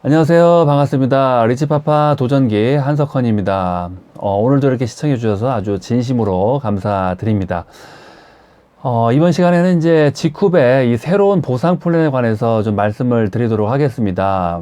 안녕하세요. 반갑습니다. 리치파파 도전기 한석헌입니다. 오늘도 이렇게 시청해 주셔서 아주 진심으로 감사드립니다. 이번 시간에는 이제 지쿱의 이 새로운 보상 플랜에 관해서 좀 말씀을 드리도록 하겠습니다.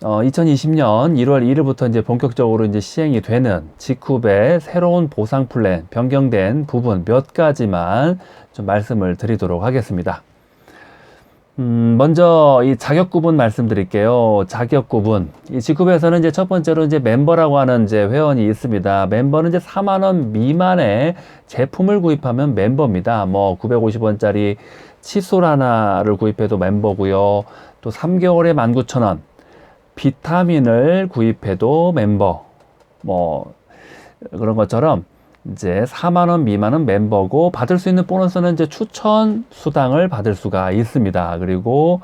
2020년 1월 1일부터 이제 본격적으로 이제 시행이 되는 지쿱의 새로운 보상 플랜 변경된 부분 몇 가지만 좀 말씀을 드리도록 하겠습니다. 먼저 이 자격 구분 말씀드릴게요. 자격 구분. 이 지쿱에서는 이제 첫 번째로 이제 멤버라고 하는 이제 회원이 있습니다. 멤버는 이제 4만 원 미만의 제품을 구입하면 멤버입니다. 뭐 950원짜리 칫솔 하나를 구입해도 멤버고요. 또 3개월에 19,000원. 비타민을 구입해도 멤버. 뭐 그런 것처럼 이제 4만 원 미만은 멤버고 받을 수 있는 보너스는 이제 추천 수당을 받을 수가 있습니다. 그리고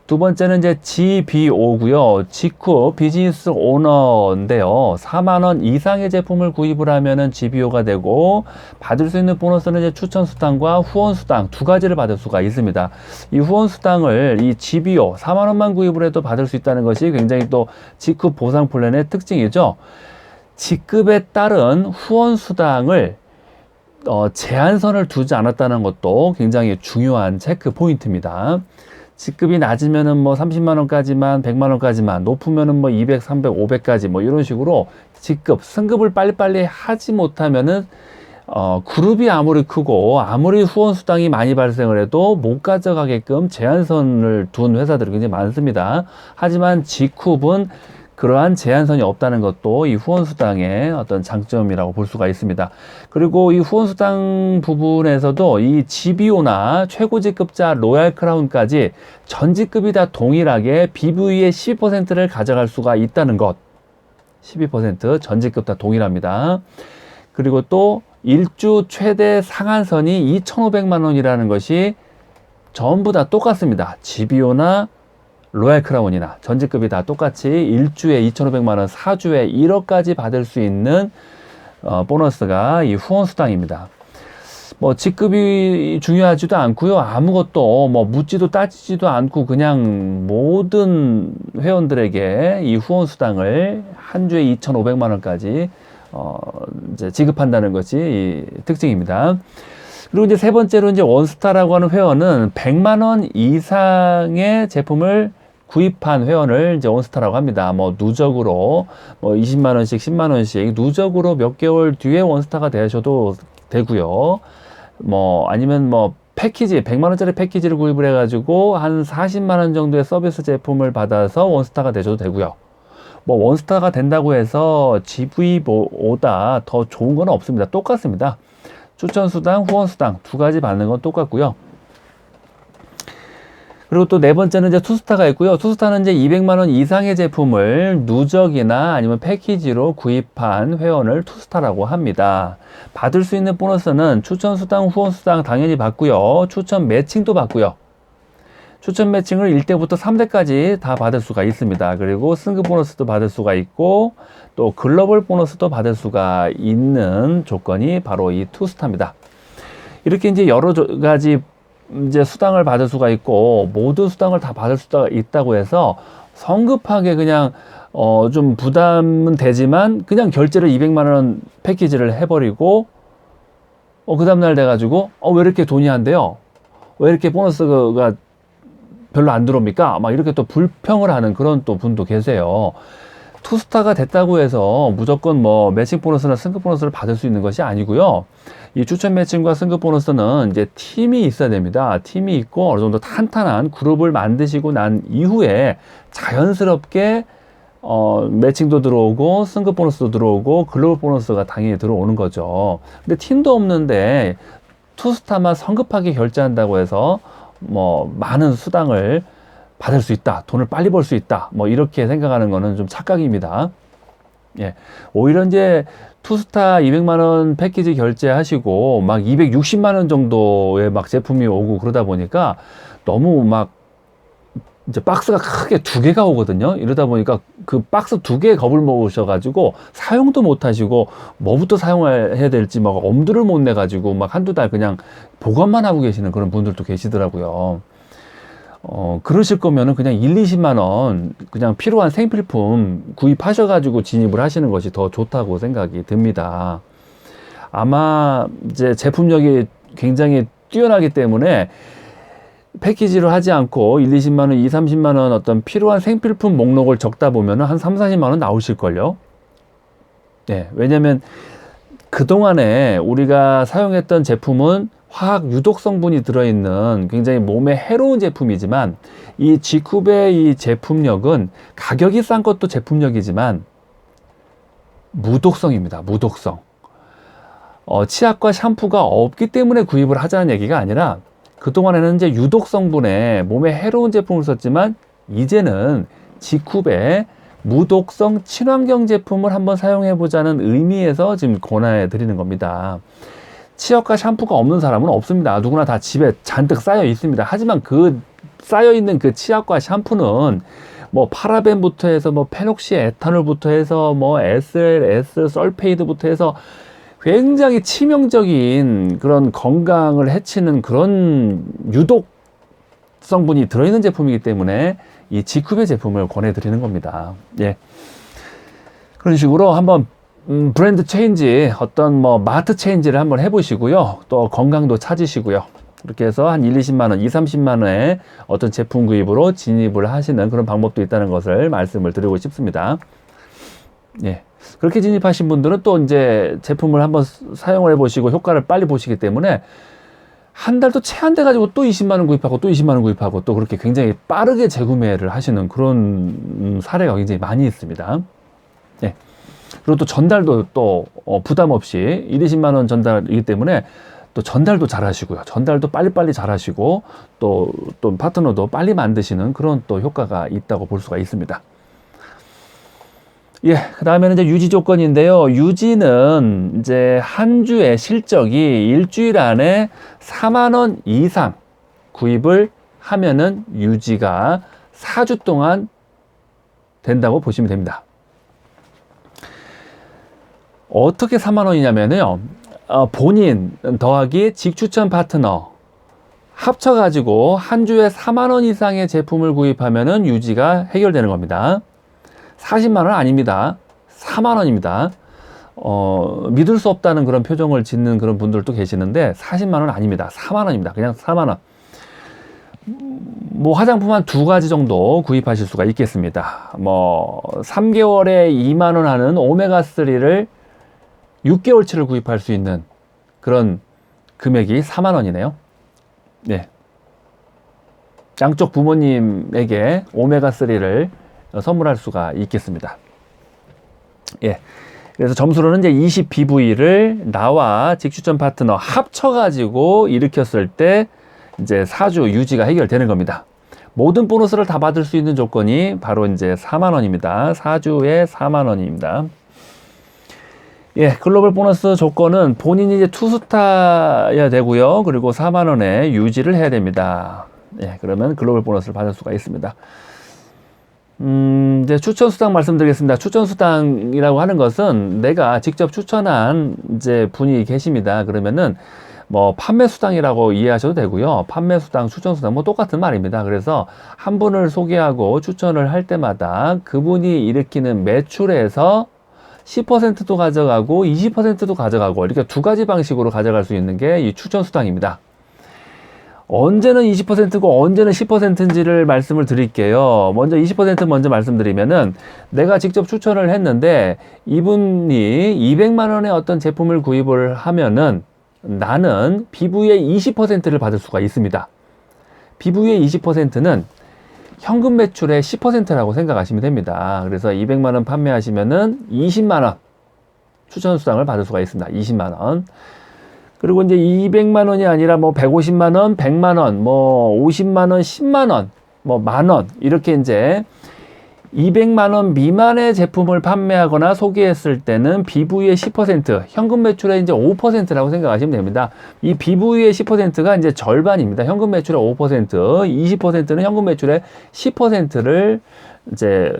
두 번째는 이제 GBO고요. 지쿱 비즈니스 오너인데요. 4만 원 이상의 제품을 구입을 하면은 GBO가 되고 받을 수 있는 보너스는 이제 추천 수당과 후원 수당 두 가지를 받을 수가 있습니다. 이 후원 수당을 이 GBO 4만 원만 구입을 해도 받을 수 있다는 것이 굉장히 또 지쿱 보상 플랜의 특징이죠. 직급에 따른 후원 수당을 제한선을 두지 않았다는 것도 굉장히 중요한 체크 포인트입니다. 직급이 낮으면은 뭐 30만 원까지만, 100만 원까지만, 높으면은 뭐 200, 300, 500까지 뭐 이런 식으로 직급, 승급을 빨리빨리 하지 못하면은 그룹이 아무리 크고 아무리 후원 수당이 많이 발생을 해도 못 가져가게끔 제한선을 둔 회사들이 굉장히 많습니다. 하지만 지쿱은 그러한 제한선이 없다는 것도 이 후원수당의 어떤 장점이라고 볼 수가 있습니다. 그리고 이 후원수당 부분에서도 이 GBO나 최고직급자 로얄 크라운까지 전직급이 다 동일하게 BV의 12%를 가져갈 수가 있다는 것. 12% 전직급 다 동일합니다. 그리고 또 일주 최대 상한선이 2,500만 원이라는 것이 전부 다 똑같습니다. GBO나 로얄 크라운이나 전직급이 다 똑같이 1주에 2,500만 원, 4주에 1억까지 받을 수 있는 보너스가 이 후원 수당입니다. 뭐 직급이 중요하지도 않고요. 아무것도 뭐 묻지도 따지지도 않고 그냥 모든 회원들에게 이 후원 수당을 한 주에 2,500만 원까지 이제 지급한다는 것이 이 특징입니다. 그리고 이제 세 번째로 이제 원스타라고 하는 회원은 100만 원 이상의 제품을 구입한 회원을 이제 원스타라고 합니다. 뭐 누적으로 뭐 20만 원씩, 10만 원씩 누적으로 몇 개월 뒤에 원스타가 되셔도 되고요. 뭐 아니면 뭐 패키지 100만 원짜리 패키지를 구입을 해가지고 한 40만 원 정도의 서비스 제품을 받아서 원스타가 되셔도 되고요. 뭐 원스타가 된다고 해서 GV보다 더 좋은 건 없습니다. 똑같습니다. 추천수당, 후원수당 두 가지 받는 건 똑같고요. 그리고 또 네 번째는 이제 투스타가 있고요. 투스타는 이제 200만 원 이상의 제품을 누적이나 아니면 패키지로 구입한 회원을 투스타라고 합니다. 받을 수 있는 보너스는 추천수당, 후원수당 당연히 받고요. 추천 매칭도 받고요. 추천 매칭을 1대부터 3대까지 다 받을 수가 있습니다. 그리고 승급 보너스도 받을 수가 있고 또 글로벌 보너스도 받을 수가 있는 조건이 바로 이 투스타입니다. 이렇게 이제 여러 가지 이제 수당을 받을 수가 있고 모든 수당을 다 받을 수가 있다고 해서 성급하게 그냥 좀 부담은 되지만 그냥 결제를 200만 원 패키지를 해버리고 그 다음날 돼가지고 왜 이렇게 돈이 안 돼요? 왜 이렇게 보너스가 별로 안 들어옵니까? 막 이렇게 또 불평을 하는 그런 또 분도 계세요. 투스타가 됐다고 해서 무조건 뭐 매칭 보너스나 승급 보너스를 받을 수 있는 것이 아니고요. 이 추천 매칭과 승급 보너스는 이제 팀이 있어야 됩니다. 팀이 있고 어느 정도 탄탄한 그룹을 만드시고 난 이후에 자연스럽게 매칭도 들어오고 승급 보너스도 들어오고 글로벌 보너스가 당연히 들어오는 거죠. 근데 팀도 없는데 투스타만 성급하게 결제한다고 해서 뭐 많은 수당을 받을 수 있다, 돈을 빨리 벌 수 있다, 뭐 이렇게 생각하는 거는 좀 착각입니다. 예, 오히려 이제 투스타 200만 원 패키지 결제하시고 막 260만 원 정도의 막 제품이 오고 그러다 보니까 너무 막 이제 박스가 크게 두 개가 오거든요. 이러다 보니까 그 박스 두 개에 겁을 먹으셔가지고 사용도 못 하시고 뭐부터 사용해야 될지 막 엄두를 못 내가지고 막 한두 달 그냥 보관만 하고 계시는 그런 분들도 계시더라고요. 그러실 거면은 그냥 1, 20만 원 그냥 필요한 생필품 구입하셔가지고 진입을 하시는 것이 더 좋다고 생각이 듭니다. 아마 이제 제품력이 굉장히 뛰어나기 때문에 패키지로 하지 않고 1, 20만 원, 2, 30만 원 어떤 필요한 생필품 목록을 적다 보면은 한 3, 40만 원 나오실걸요. 네, 왜냐면 그동안에 우리가 사용했던 제품은 화학 유독 성분이 들어있는 굉장히 몸에 해로운 제품이지만 이 G쿱의 이 제품력은 가격이 싼 것도 제품력이지만 무독성입니다. 무독성. 치약과 샴푸가 없기 때문에 구입을 하자는 얘기가 아니라 그동안에는 이제 유독 성분에 몸에 해로운 제품을 썼지만 이제는 G쿱의 무독성 친환경 제품을 한번 사용해 보자는 의미에서 지금 권해 드리는 겁니다. 치약과 샴푸가 없는 사람은 없습니다. 누구나 다 집에 잔뜩 쌓여 있습니다. 하지만 그 쌓여 있는 그 치약과 샴푸는 뭐 파라벤부터 해서 뭐 페녹시 에탄올부터 해서 뭐 SLS 설페이드부터 해서 굉장히 치명적인 그런 건강을 해치는 그런 유독 성분이 들어있는 제품이기 때문에 이 G쿱의 제품을 권해드리는 겁니다. 예. 그런 식으로 한번 브랜드 체인지, 어떤 뭐 마트 체인지를 한번 해보시고요. 또 건강도 찾으시고요. 그렇게 해서 한 1, 20만 원, 2, 30만 원의 어떤 제품 구입으로 진입을 하시는 그런 방법도 있다는 것을 말씀을 드리고 싶습니다. 예. 그렇게 진입하신 분들은 또 이제 제품을 한번 사용을 해보시고 효과를 빨리 보시기 때문에 한 달도 채 안 돼가지고 또 20만 원 구입하고 또 20만 원 구입하고 또 그렇게 굉장히 빠르게 재구매를 하시는 그런 사례가 굉장히 많이 있습니다. 예. 그리고 또 전달도 또 부담 없이 1, 20만 원 전달이기 때문에 또 전달도 잘 하시고요. 전달도 빨리빨리 잘 하시고 또 파트너도 빨리 만드시는 그런 또 효과가 있다고 볼 수가 있습니다. 예, 그 다음에는 이제 유지 조건인데요. 유지는 이제 한 주의 실적이 일주일 안에 4만 원 이상 구입을 하면은 유지가 4주 동안 된다고 보시면 됩니다. 어떻게 4만 원이냐면요. 본인 더하기 직추천 파트너 합쳐가지고 한 주에 4만 원 이상의 제품을 구입하면은 유지가 해결되는 겁니다. 40만 원 아닙니다. 4만 원입니다. 믿을 수 없다는 그런 표정을 짓는 그런 분들도 계시는데 40만 원 아닙니다. 4만 원입니다. 그냥 4만 원. 뭐 화장품 한 2가지 정도 구입하실 수가 있겠습니다. 뭐 3개월에 2만 원 하는 오메가3를 6개월치를 구입할 수 있는 그런 금액이 4만 원이네요. 네. 양쪽 부모님에게 오메가3를 선물할 수가 있겠습니다. 예. 그래서 점수로는 이제 20BV를 나와 직추천 파트너 합쳐가지고 일으켰을 때 이제 4주 유지가 해결되는 겁니다. 모든 보너스를 다 받을 수 있는 조건이 바로 이제 4만 원입니다. 4주에 4만 원입니다. 예, 글로벌 보너스 조건은 본인이 이제 투스타야 되고요. 그리고 4만 원에 유지를 해야 됩니다. 예, 그러면 글로벌 보너스를 받을 수가 있습니다. 이제 추천 수당 말씀드리겠습니다. 추천 수당이라고 하는 것은 내가 직접 추천한 이제 분이 계십니다. 그러면은 뭐 판매 수당이라고 이해하셔도 되고요. 판매 수당, 추천 수당 뭐 똑같은 말입니다. 그래서 한 분을 소개하고 추천을 할 때마다 그분이 일으키는 매출에서 10%도 가져가고 20%도 가져가고 이렇게 2가지 방식으로 가져갈 수 있는 게 이 추천 수당입니다. 언제는 20%고 언제는 10%인지를 말씀을 드릴게요. 먼저 20% 먼저 말씀드리면은 내가 직접 추천을 했는데 이분이 200만 원의 어떤 제품을 구입을 하면은 나는 BV의 20%를 받을 수가 있습니다. BV의 20%는 현금 매출의 10%라고 생각하시면 됩니다. 그래서 200만 원 판매하시면은 20만 원 추천 수당을 받을 수가 있습니다. 20만 원. 그리고 이제 200만 원이 아니라 뭐 150만 원, 100만 원, 뭐 50만 원, 10만 원, 뭐 만 원 이렇게 이제 200만 원 미만의 제품을 판매하거나 소개했을 때는 BV의 10%, 현금 매출의 이제 5%라고 생각하시면 됩니다. 이 BV의 10%가 이제 절반입니다. 현금 매출의 5%, 20%는 현금 매출의 10%를 이제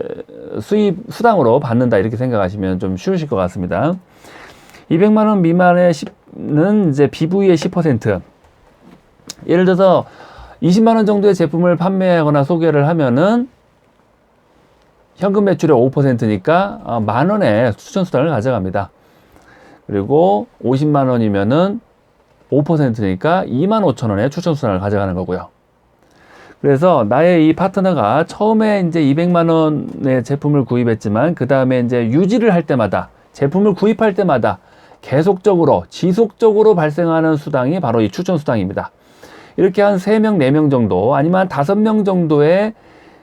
수당으로 받는다 이렇게 생각하시면 좀 쉬우실 것 같습니다. 200만 원 미만의 는 이제 BV의 10%. 예를 들어서 20만 원 정도의 제품을 판매하거나 소개를 하면은 현금 매출의 5%니까 만 원의 추천 수당을 가져갑니다. 그리고 50만 원이면은 5%니까 2만 5천 원의 추천 수당을 가져가는 거고요. 그래서 나의 이 파트너가 처음에 이제 200만 원의 제품을 구입했지만 그 다음에 이제 유지를 할 때마다 제품을 구입할 때마다 계속적으로 지속적으로 발생하는 수당이 바로 이 추천 수당입니다. 이렇게 한 3명, 4명 정도 아니면 한 5명 정도의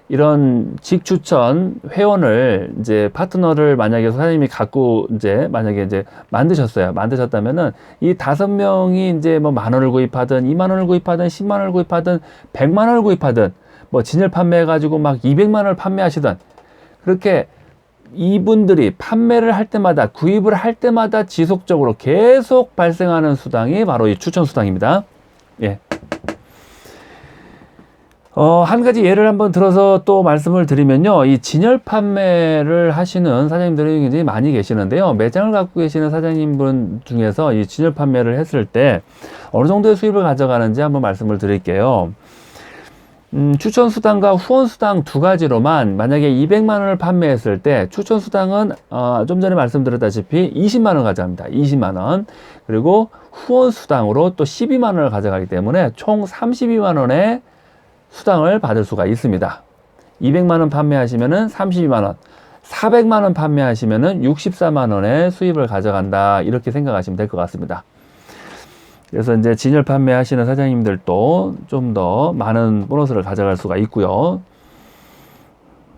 이런 직추천 회원을 이제 파트너를 만약에 사장님이 갖고 이제 만약에 이제 만드셨다면은 이 5명이 이제 뭐 만 원을 구입하든 2만 원을 구입하든 10만 원을 구입하든 100만 원을 구입하든 뭐 진열 판매해 가지고 막 200만 원을 판매하시든 그렇게 이분들이 판매를 할 때마다 구입을 할 때마다 지속적으로 계속 발생하는 수당이 바로 이 추천 수당입니다. 예. 한 가지 예를 한번 들어서 또 말씀을 드리면요. 이 진열 판매를 하시는 사장님들이 굉장히 많이 계시는데요. 매장을 갖고 계시는 사장님분 중에서 이 진열 판매를 했을 때 어느 정도의 수입을 가져가는지 한번 말씀을 드릴게요. 추천 수당과 후원 수당 두 가지로만 만약에 200만 원을 판매했을 때 추천 수당은 좀 전에 말씀드렸다시피 20만 원 가져갑니다. 20만 원. 그리고 후원 수당으로 또 12만 원을 가져가기 때문에 총 32만 원의 수당을 받을 수가 있습니다. 200만 원 판매하시면은 32만 원, 400만 원 판매하시면은 64만 원의 수입을 가져간다. 이렇게 생각하시면 될 것 같습니다. 그래서 이제 진열 판매하시는 사장님들도 좀 더 많은 보너스를 가져갈 수가 있고요.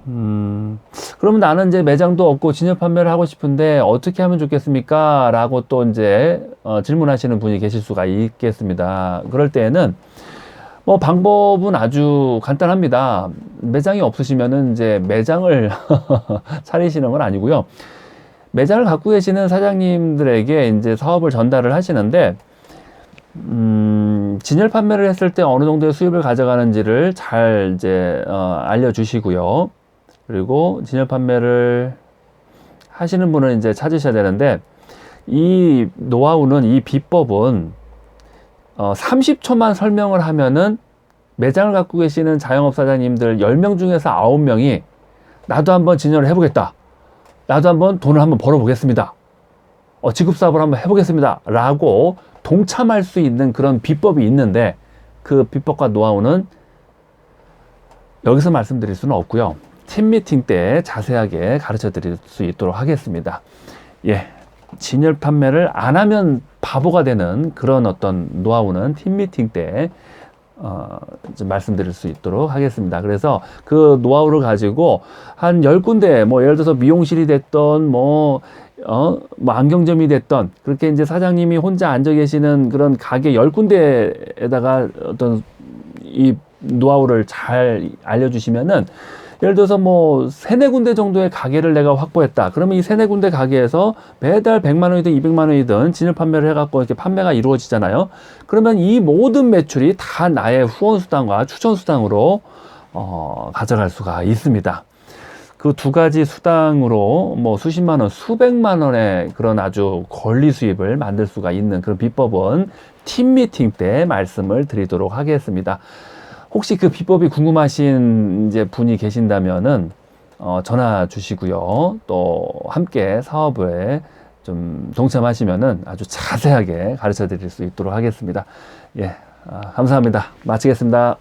그러면 나는 이제 매장도 없고 진열 판매를 하고 싶은데 어떻게 하면 좋겠습니까? 라고 또 이제 질문하시는 분이 계실 수가 있겠습니다. 그럴 때에는 뭐 방법은 아주 간단합니다. 매장이 없으시면은 이제 매장을 차리시는 건 아니고요. 매장을 갖고 계시는 사장님들에게 이제 사업을 전달을 하시는데 진열 판매를 했을 때 어느 정도의 수입을 가져가는지를 잘 이제 알려주시고요. 그리고 진열 판매를 하시는 분을 이제 찾으셔야 되는데 이 노하우는 이 비법은 30초만 설명을 하면은 매장을 갖고 계시는 자영업 사장님들 10명 중에서 9명이 나도 한번 진열을 해보겠다. 나도 한번 돈을 한번 벌어보겠습니다. 지급사업을 한번 해보겠습니다. 라고 동참할 수 있는 그런 비법이 있는데 그 비법과 노하우는 여기서 말씀드릴 수는 없고요. 팀미팅 때 자세하게 가르쳐 드릴 수 있도록 하겠습니다. 예. 진열 판매를 안 하면 바보가 되는 그런 어떤 노하우는 팀미팅 때 좀 말씀드릴 수 있도록 하겠습니다. 그래서 그 노하우를 가지고 한 10군데 뭐 예를 들어서 미용실이 됐던 뭐 안경점이 됐던 그렇게 이제 사장님이 혼자 앉아 계시는 그런 가게 10군데에다가 어떤 이 노하우를 잘 알려주시면은 예를 들어서 뭐 3, 4군데 정도의 가게를 내가 확보했다. 그러면 이 3, 4군데 가게에서 매달 100만 원이든 200만 원이든 진열 판매를 해갖고 이렇게 판매가 이루어지잖아요. 그러면 이 모든 매출이 다 나의 후원 수당과 추천 수당으로 가져갈 수가 있습니다. 그 두 가지 수당으로 뭐 수십만 원, 수백만 원의 그런 아주 권리 수입을 만들 수가 있는 그런 비법은 팀 미팅 때 말씀을 드리도록 하겠습니다. 혹시 그 비법이 궁금하신 이제 분이 계신다면은 전화 주시고요. 또 함께 사업에 좀 동참하시면은 아주 자세하게 가르쳐 드릴 수 있도록 하겠습니다. 예, 감사합니다. 마치겠습니다.